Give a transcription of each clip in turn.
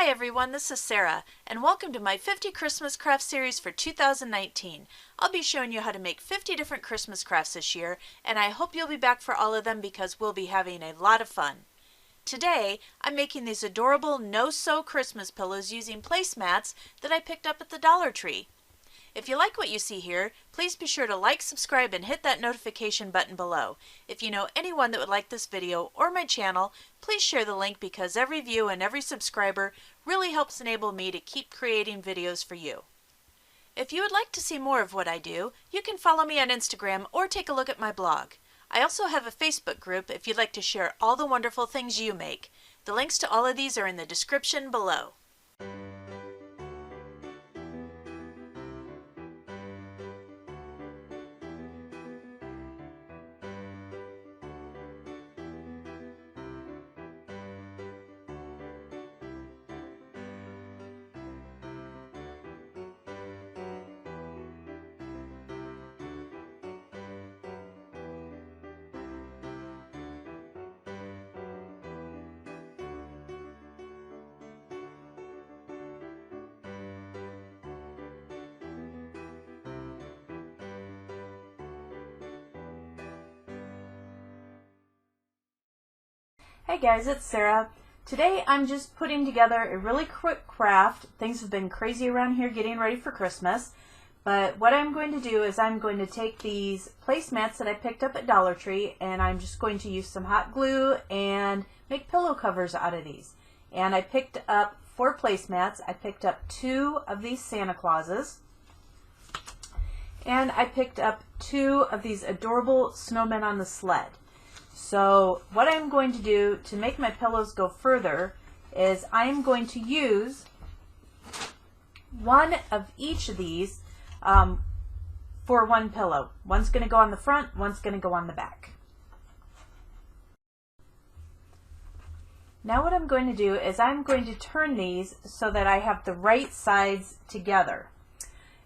Hi everyone, this is Sarah, and welcome to my 50 Christmas Craft series for 2019. I'll be showing you how to make 50 different Christmas crafts this year, and I hope you'll be back for all of them because we'll be having a lot of fun. Today, I'm making these adorable no-sew Christmas pillows using placemats that I picked up at the Dollar Tree. If you like what you see here, please be sure to like, subscribe, and hit that notification button below. If you know anyone that would like this video or my channel, please share the link because every view and every subscriber really helps enable me to keep creating videos for you. If you would like to see more of what I do, you can follow me on Instagram or take a look at my blog. I also have a Facebook group if you'd like to share all the wonderful things you make. The links to all of these are in the description below. Hey guys, it's Sarah. Today I'm just putting together a really quick craft. Things have been crazy around here getting ready for Christmas. But what I'm going to do is I'm going to take these placemats that I picked up at Dollar Tree and I'm just going to use some hot glue and make pillow covers out of these. And I picked up 4 placemats. I picked up 2 of these Santa Clauses. And I picked up 2 of these adorable snowmen on the sled. So what I'm going to do to make my pillows go further is I'm going to use one of each of these for one pillow. One's going to go on the front, one's going to go on the back. Now what I'm going to do is I'm going to turn these so that I have the right sides together.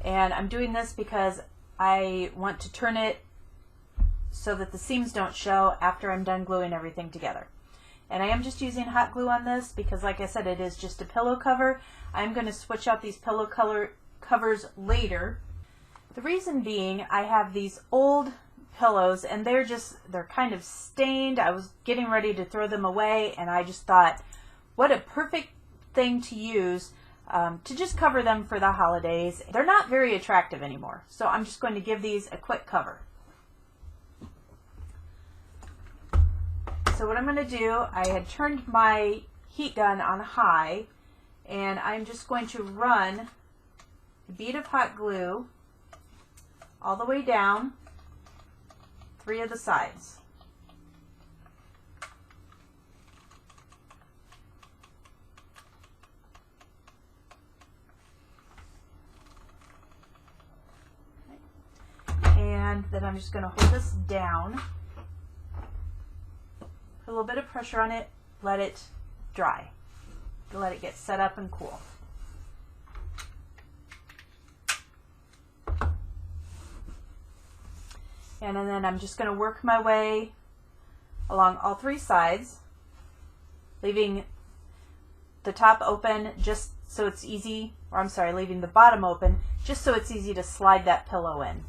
And I'm doing this because I want to turn it so that the seams don't show after I'm done gluing everything together. And I am just using hot glue on this because, like I said, it is just a pillow cover. I'm going to switch out these pillow covers later. The reason being, I have these old pillows and they're kind of stained. I was getting ready to throw them away and I just thought, what a perfect thing to use to just cover them for the holidays. They're not very attractive anymore, so I'm just going to give these a quick cover. So what I'm going to do, I had turned my heat gun on high and I'm just going to run a bead of hot glue all the way down 3 of the sides. And then I'm just going to hold this down. Put a little bit of pressure on it, let it dry. Let it get set up and cool. And then I'm just going to work my way along all 3 sides, leaving the top open just so it's easy, or I'm sorry, leaving the bottom open just so it's easy to slide that pillow in.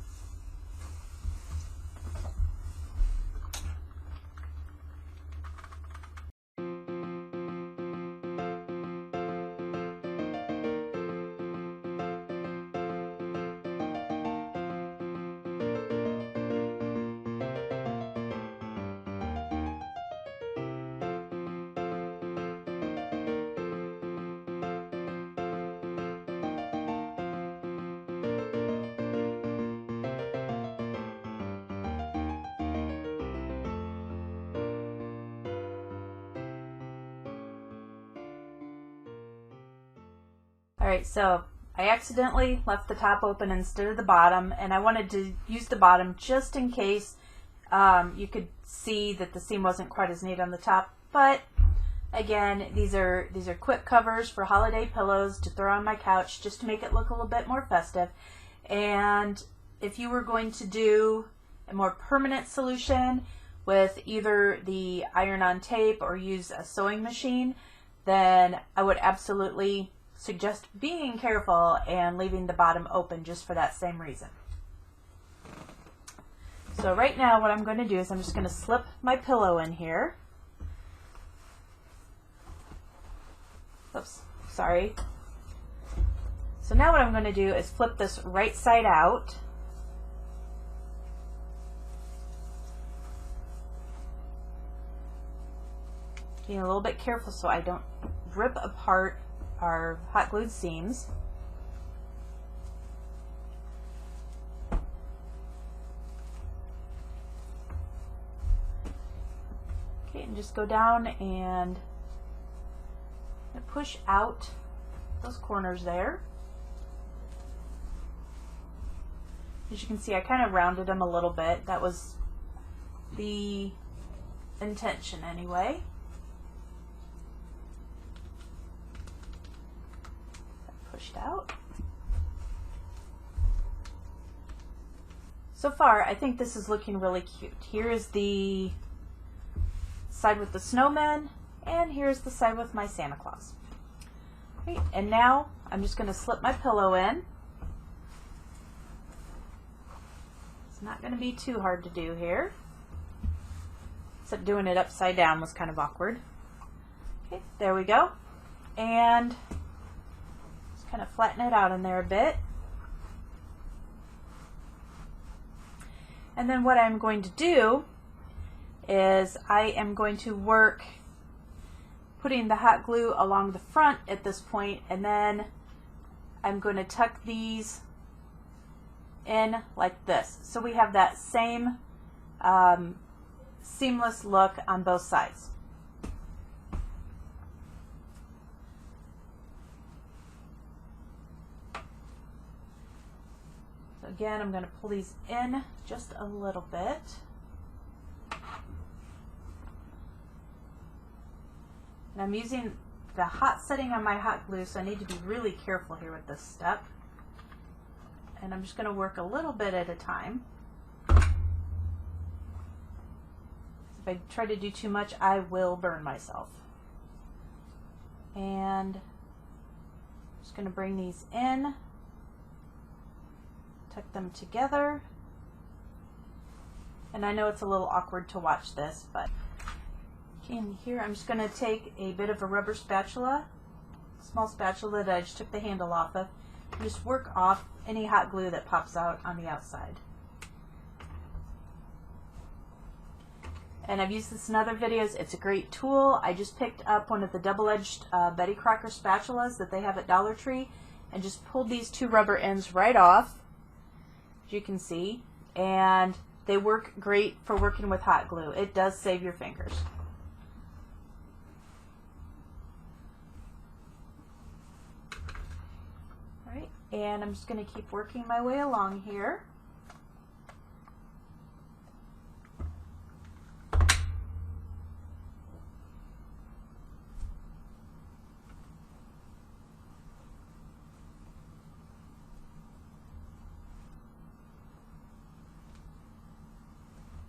Alright, so I accidentally left the top open instead of the bottom, and I wanted to use the bottom just in case you could see that the seam wasn't quite as neat on the top. But again, these are quick covers for holiday pillows to throw on my couch just to make it look a little bit more festive. And if you were going to do a more permanent solution with either the iron-on tape or use a sewing machine, then I would absolutely suggest being careful and leaving the bottom open just for that same reason. So right now what I'm going to do is I'm just going to slip my pillow in here. Oops, sorry. So now what I'm going to do is flip this right side out. Being a little bit careful so I don't rip apart our hot glued seams. Okay, and just go down and push out those corners there. As you can see, I kind of rounded them a little bit. That was the intention anyway. Pushed out. So far, I think this is looking really cute. Here is the side with the snowman, and here's the side with my Santa Claus. Okay, and now I'm just going to slip my pillow in. It's not going to be too hard to do here, except doing it upside down was kind of awkward. Okay, there we go. And just kind of flatten it out in there a bit. And then what I'm going to do is I am going to work putting the hot glue along the front at this point, and then I'm going to tuck these in like this. So we have that same seamless look on both sides. So again, I'm going to pull these in just a little bit. And I'm using the hot setting on my hot glue, so I need to be really careful here with this step. And I'm just going to work a little bit at a time. If I try to do too much, I will burn myself. And I'm just going to bring these in, tuck them together. And I know it's a little awkward to watch this, but in here I'm just going to take a bit of a rubber spatula, small spatula that I just took the handle off of, and just work off any hot glue that pops out on the outside. And I've used this in other videos. It's a great tool. I just picked up one of the double-edged Betty Crocker spatulas that they have at Dollar Tree and just pulled these two rubber ends right off, as you can see, and they work great for working with hot glue. It does save your fingers. Alright, and I'm just going to keep working my way along here.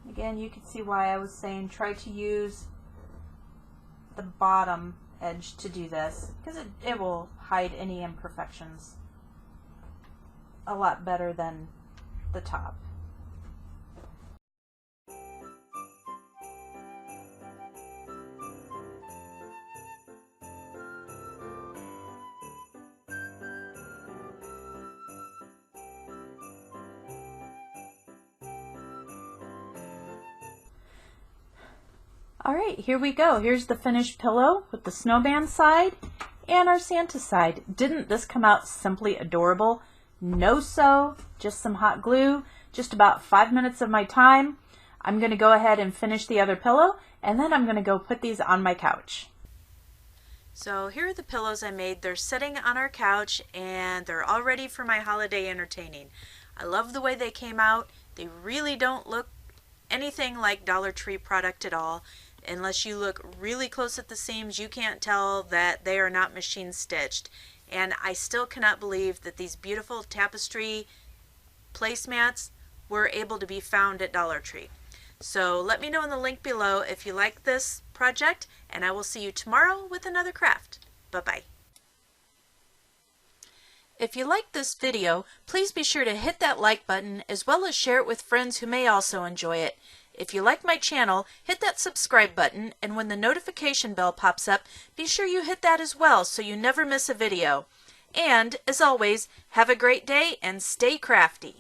Again, you can see why I was saying try to use the bottom edge to do this, because it will hide any imperfections a lot better than the top. Alright, here we go. Here's the finished pillow with the snowman side and our Santa side. Didn't this come out simply adorable? No sew, just some hot glue, just about 5 minutes of my time. I'm going to go ahead and finish the other pillow, and then I'm going to go put these on my couch. So here are the pillows I made. They're sitting on our couch and they're all ready for my holiday entertaining. I love the way they came out. They really don't look anything like Dollar Tree product at all. Unless you look really close at the seams, you can't tell that they are not machine stitched. And I still cannot believe that these beautiful tapestry placemats were able to be found at Dollar Tree. So let me know in the link below if you like this project, and I will see you tomorrow with another craft. Bye-bye. If you liked this video, please be sure to hit that like button as well as share it with friends who may also enjoy it. If you like my channel, hit that subscribe button, and when the notification bell pops up, be sure you hit that as well so you never miss a video. And, as always, have a great day and stay crafty!